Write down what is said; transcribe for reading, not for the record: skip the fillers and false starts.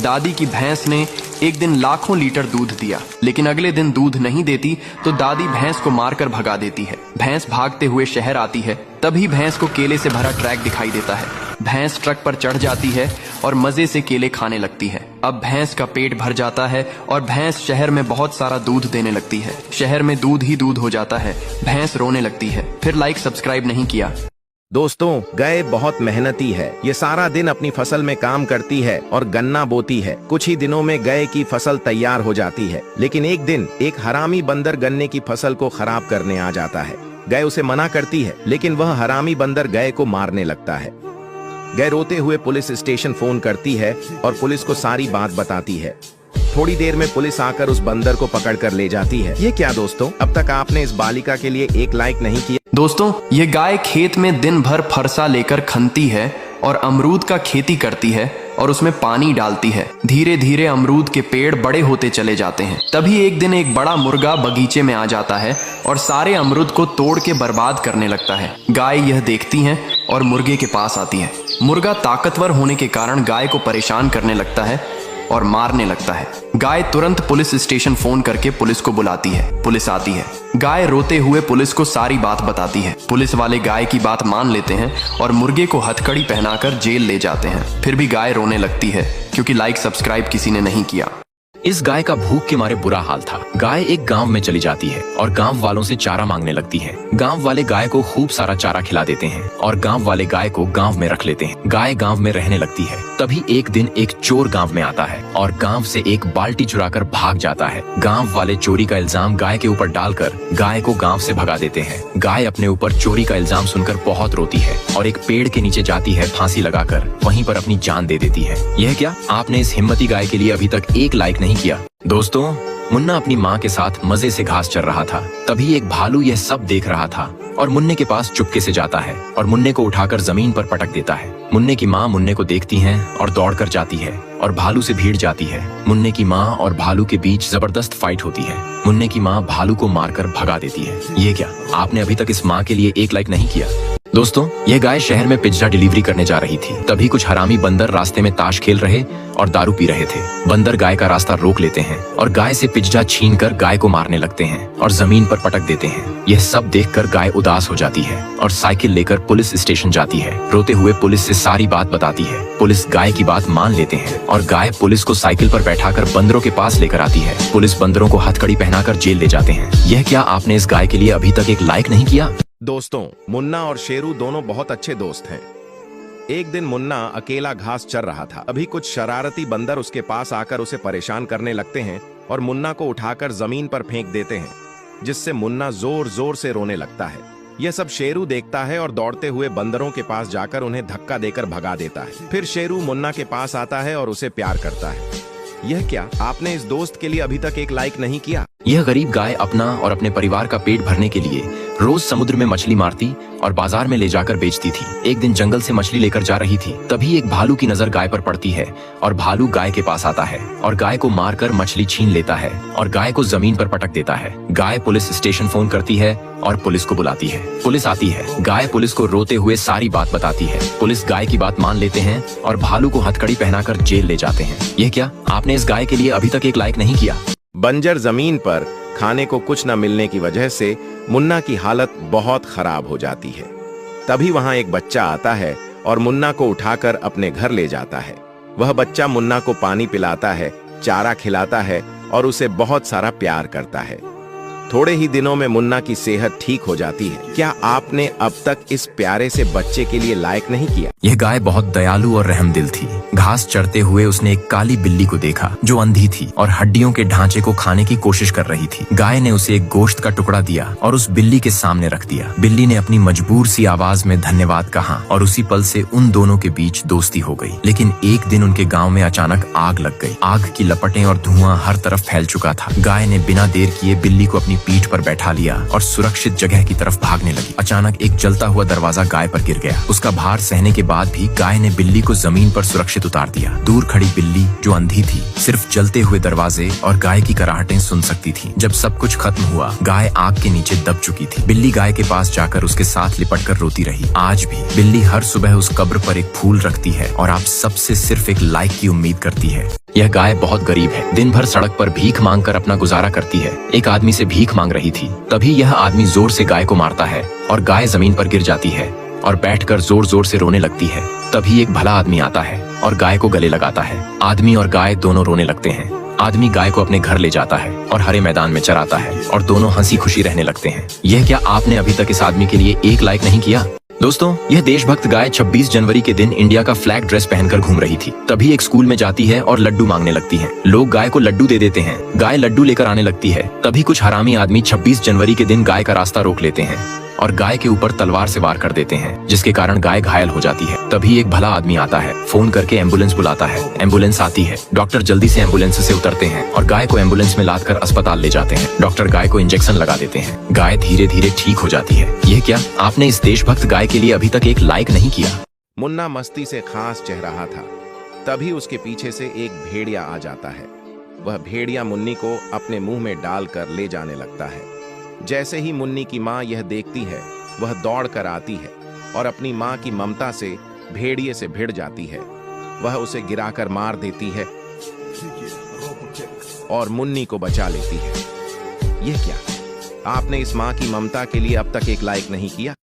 दादी की भैंस ने एक दिन लाखों लीटर दूध दिया, लेकिन अगले दिन दूध नहीं देती तो दादी भैंस को मारकर भगा देती है। भैंस भागते हुए शहर आती है, तभी भैंस को केले से भरा ट्रक दिखाई देता है। भैंस ट्रक पर चढ़ जाती है और मजे से केले खाने लगती है। अब भैंस का पेट भर जाता है और भैंस शहर में बहुत सारा दूध देने लगती है। शहर में दूध ही दूध हो जाता है। भैंस रोने लगती है। फिर लाइक सब्सक्राइब नहीं किया। दोस्तों, गाय बहुत मेहनती है। ये सारा दिन अपनी फसल में काम करती है और गन्ना बोती है। कुछ ही दिनों में गाय की फसल तैयार हो जाती है, लेकिन एक दिन एक हरामी बंदर गन्ने की फसल को खराब करने आ जाता है। गाय उसे मना करती है, लेकिन वह हरामी बंदर गाय को मारने लगता है। गाय रोते हुए पुलिस स्टेशन फोन करती है और पुलिस को सारी बात बताती है। थोड़ी देर में पुलिस आकर उस बंदर को पकड़ कर ले जाती है। ये क्या दोस्तों, अब तक आपने इस बालिका के लिए एक लाइक नहीं किया। दोस्तों, ये गाय खेत में दिन भर फरसा लेकर खनती है और अमरूद का खेती करती है और उसमें पानी डालती है। धीरे धीरे अमरूद के पेड़ बड़े होते चले जाते हैं। तभी एक दिन एक बड़ा मुर्गा बगीचे में आ जाता है और सारे अमरूद को तोड़ के बर्बाद करने लगता है। गाय यह देखती है और मुर्गे के पास आती है। मुर्गा ताकतवर होने के कारण गाय को परेशान करने लगता है और मारने लगता है। गाय तुरंत पुलिस स्टेशन फोन करके पुलिस को बुलाती है। पुलिस आती है। गाय रोते हुए पुलिस को सारी बात बताती है। पुलिस वाले गाय की बात मान लेते हैं और मुर्गे को हथकड़ी पहनाकर जेल ले जाते हैं। फिर भी गाय रोने लगती है क्योंकि लाइक सब्सक्राइब किसी ने नहीं किया। इस गाय का भूख के मारे बुरा हाल था। गाय एक गांव में चली जाती है और गांव वालों से चारा मांगने लगती है। गांव वाले गाय को खूब सारा चारा खिला देते हैं और गांव वाले गाय को गांव में रख लेते हैं। गाय गांव में रहने लगती है। तभी एक दिन एक चोर गांव में आता है और गांव से एक बाल्टी चुराकर भाग जाता है। गांव वाले चोरी का इल्जाम गाय के ऊपर डालकर गाय को गांव से भगा देते हैं। गाय अपने ऊपर चोरी का इल्जाम सुनकर बहुत रोती है और एक पेड़ के नीचे जाती है फांसी लगाकर। वहीं पर अपनी जान दे देती है। यह क्या, आपने इस हिम्मती गाय के लिए अभी तक एक लाइक नहीं किया। दोस्तों, मुन्ना अपनी माँ के साथ मजे से घास चर रहा था। तभी एक भालू यह सब देख रहा था और मुन्ने के पास चुपके से जाता है और मुन्ने को उठाकर जमीन पर पटक देता है। मुन्ने की माँ मुन्ने को देखती है और दौड़कर जाती है और भालू से भिड़ जाती है। मुन्ने की माँ और भालू के बीच जबरदस्त फाइट होती है। मुन्ने की माँ भालू को मारकर भगा देती है। ये क्या, आपने अभी तक इस माँ के लिए एक लाइक नहीं किया। दोस्तों, यह गाय शहर में पिज्जा डिलीवरी करने जा रही थी। तभी कुछ हरामी बंदर रास्ते में ताश खेल रहे और दारू पी रहे थे। बंदर गाय का रास्ता रोक लेते हैं और गाय से पिज्जा छीनकर गाय को मारने लगते हैं और जमीन पर पटक देते हैं। यह सब देखकर गाय उदास हो जाती है और साइकिल लेकर पुलिस स्टेशन जाती है। रोते हुए पुलिस से सारी बात बताती है। पुलिस गाय की बात मान लेते हैं और गाय पुलिस को साइकिल पर बैठाकर बंदरों के पास लेकर आती है। पुलिस बंदरों को हथकड़ी पहनाकर जेल ले जाते हैं। यह क्या, आपने इस गाय के लिए अभी तक एक लाइक नहीं किया। दोस्तों, मुन्ना और शेरू दोनों बहुत अच्छे दोस्त हैं। एक दिन मुन्ना अकेला घास चर रहा था। अभी कुछ शरारती बंदर उसके पास आकर उसे परेशान करने लगते हैं और मुन्ना को उठाकर जमीन पर फेंक देते हैं, जिससे मुन्ना जोर जोर से रोने लगता है। यह सब शेरू देखता है और दौड़ते हुए बंदरों के पास जाकर उन्हें धक्का देकर भगा देता है। फिर शेरू मुन्ना के पास आता है और उसे प्यार करता है। यह क्या, आपने इस दोस्त के लिए अभी तक एक लाइक नहीं किया। यह गरीब गाय अपना और अपने परिवार का पेट भरने के लिए रोज समुद्र में मछली मारती और बाजार में ले जाकर बेचती थी। एक दिन जंगल से मछली लेकर जा रही थी। तभी एक भालू की नजर गाय पर पड़ती है और भालू गाय के पास आता है और गाय को मारकर मछली छीन लेता है और गाय को जमीन पर पटक देता है। गाय पुलिस स्टेशन फोन करती है और पुलिस को बुलाती है। पुलिस आती है। गाय पुलिस को रोते हुए सारी बात बताती है। पुलिस गाय की बात मान लेते हैं और भालू को हथकड़ी पहनाकर जेल ले जाते हैं। यह क्या, आपने इस गाय के लिए अभी तक एक लाइक नहीं किया। बंजर जमीन पर खाने को कुछ न मिलने की वजह से मुन्ना की हालत बहुत खराब हो जाती है। तभी वहां एक बच्चा आता है और मुन्ना को उठाकर अपने घर ले जाता है। वह बच्चा मुन्ना को पानी पिलाता है, चारा खिलाता है और उसे बहुत सारा प्यार करता है। थोड़े ही दिनों में मुन्ना की सेहत ठीक हो जाती है। क्या आपने अब तक इस प्यारे से बच्चे के लिए लाइक नहीं किया। यह गाय बहुत दयालु और रहमदिल थी। घास चरते हुए उसने एक काली बिल्ली को देखा जो अंधी थी और हड्डियों के ढांचे को खाने की कोशिश कर रही थी। गाय ने उसे एक गोश्त का टुकड़ा दिया और उस बिल्ली के सामने रख दिया। बिल्ली ने अपनी मजबूर सी आवाज में धन्यवाद कहा और उसी पल से उन दोनों के बीच दोस्ती हो गई। लेकिन एक दिन उनके गाँव में अचानक आग लग गई। आग की लपटें और धुआं हर तरफ फैल चुका था। गाय ने बिना देर किए बिल्ली को अपनी पीठ पर बैठा लिया और सुरक्षित जगह की तरफ भागने लगी। अचानक एक जलता हुआ दरवाजा गाय पर गिर गया। उसका भार सहने के बाद भी गाय ने बिल्ली को जमीन पर सुरक्षित उतार दिया। दूर खड़ी बिल्ली जो अंधी थी सिर्फ जलते हुए दरवाजे और गाय की कराहटें सुन सकती थी। जब सब कुछ खत्म हुआ, गाय आग के नीचे दब चुकी थी। बिल्ली गाय के पास जाकर उसके साथ लिपटकर रोती रही। आज भी बिल्ली हर सुबह उस कब्र पर एक फूल रखती है और आप सबसे सिर्फ एक लाइक की उम्मीद करती है। यह गाय बहुत गरीब है। दिन भर सड़क पर भीख मांग कर अपना गुजारा करती है। एक आदमी से भीख मांग रही थी। तभी यह आदमी जोर से गाय को मारता है और गाय जमीन पर गिर जाती है और बैठकर जोर जोर से रोने लगती है। तभी एक भला आदमी आता है और गाय को गले लगाता है। आदमी और गाय दोनों रोने लगते हैं। आदमी गाय को अपने घर ले जाता है और हरे मैदान में चराता है और दोनों हंसी खुशी रहने लगते हैं। यह क्या आपने अभी तक इस आदमी के लिए एक लाइक नहीं किया? दोस्तों, यह देशभक्त गाय 26 जनवरी के दिन इंडिया का फ्लैग ड्रेस पहनकर घूम रही थी। तभी एक स्कूल में जाती है और लड्डू मांगने लगती है। लोग गाय को लड्डू दे देते हैं। गाय लड्डू लेकर आने लगती है। तभी कुछ हरामी आदमी 26 जनवरी के दिन गाय का रास्ता रोक लेते हैं और गाय के ऊपर तलवार से वार कर देते हैं, जिसके कारण गाय घायल हो जाती है। तभी एक भला आदमी आता है, फोन करके एम्बुलेंस बुलाता है। एम्बुलेंस आती है। डॉक्टर जल्दी से एम्बुलेंस से उतरते हैं और गाय को एम्बुलेंस में लादकर अस्पताल ले जाते हैं। डॉक्टर गाय को इंजेक्शन लगा देते हैं। गाय धीरे धीरे ठीक हो जाती है। यह क्या आपने इस देशभक्त गाय के लिए अभी तक एक लाइक नहीं किया? मुन्ना मस्ती से खांस चह रहा था। तभी उसके पीछे से एक भेड़िया आ जाता है। वह भेड़िया मुन्नी को अपने मुंह में डालकर ले जाने लगता है। जैसे ही मुन्नी की माँ यह देखती है, वह दौड़ कर आती है और अपनी माँ की ममता से भेड़िए से भिड़ जाती है। वह उसे गिराकर मार देती है और मुन्नी को बचा लेती है। यह क्या? आपने इस माँ की ममता के लिए अब तक एक लाइक नहीं किया?